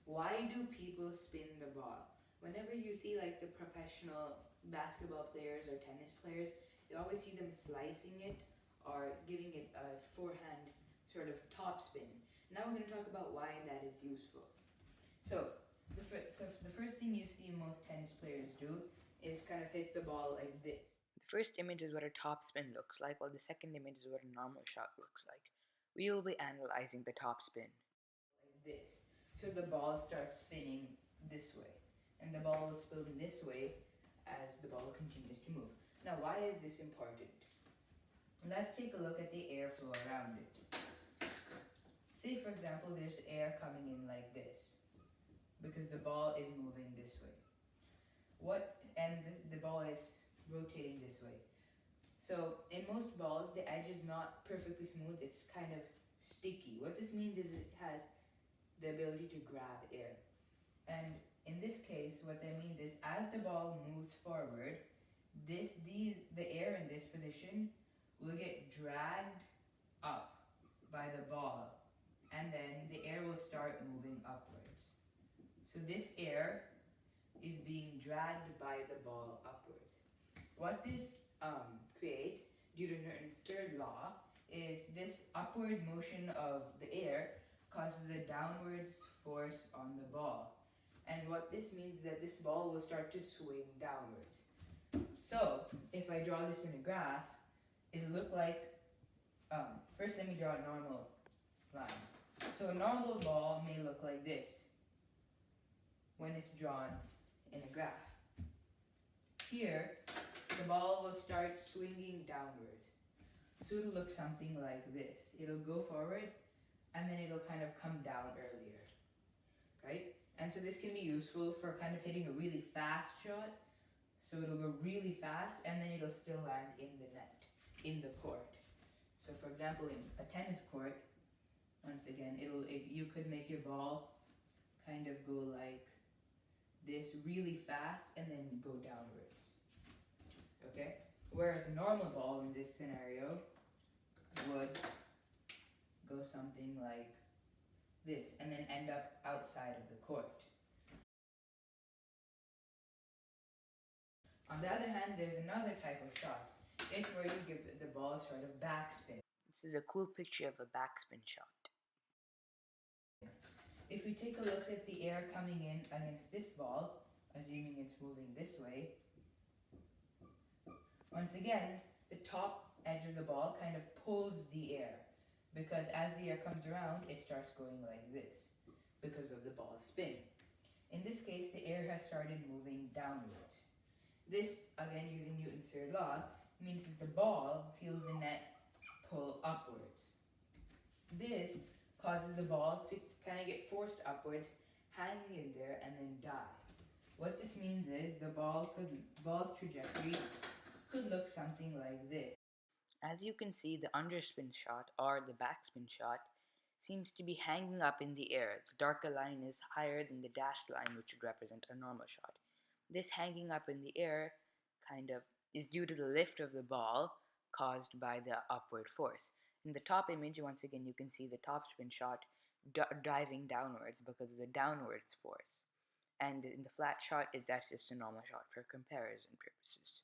Why do people spin the ball? Whenever you see like the professional basketball players or tennis players, you always see them slicing it or giving it a forehand sort of top spin. Now we're going to talk about why that is useful. So the first thing you see most tennis players do is kind of hit the ball like this. The first image is what a top spin looks like, while the second image is what a normal shot looks like. We will be analyzing the top spin. Like this. So the ball starts spinning this way, and the ball will spin this way as the ball continues to move. Now, why is this important? Let's take a look at the airflow around it. Say, for example, there's air coming in like this, because the ball is moving this way. The ball is rotating this way. So in most balls, the edge is not perfectly smooth, it's kind of sticky. What this means is it has the ability to grab air. And in this case, what that means is as the ball moves forward, the air in this position will get dragged up by the ball, and then the air will start moving upwards. So this air is being dragged by the ball upwards. What this creates, due to Newton's third law, is this upward motion of the air causes a downwards force on the ball. And what this means is that this ball will start to swing downwards. So, if I draw this in a graph, it'll look like, first let me draw a normal line. So a normal ball may look like this when it's drawn in a graph. Here, the ball will start swinging downwards. So it'll look something like this. It'll go forward, and then it'll kind of come down earlier, right? And so this can be useful for kind of hitting a really fast shot. So it'll go really fast, and then it'll still land in the net, in the court. So for example, in a tennis court, once again, you could make your ball kind of go like this really fast and then go downwards, okay? Whereas a normal ball in this scenario would go something like this and then end up outside of the court. On the other hand, there's another type of shot. It's where you give the ball sort of backspin. This is a cool picture of a backspin shot. If we take a look at the air coming in against this ball, assuming it's moving this way, once again, the top edge of the ball kind of pulls the air, because as the air comes around, it starts going like this, because of the ball's spin. In this case, the air has started moving downwards. This, again using Newton's third law, means that the ball feels the net pull upwards. This causes the ball to kind of get forced upwards, hang in there, and then die. What this means is the ball's trajectory could look something like this. As you can see, the underspin shot, or the backspin shot, seems to be hanging up in the air. The darker line is higher than the dashed line, which would represent a normal shot. This hanging up in the air kind of is due to the lift of the ball caused by the upward force. In the top image, once again, you can see the topspin shot diving downwards because of the downwards force. And in the flat shot, that's just a normal shot for comparison purposes.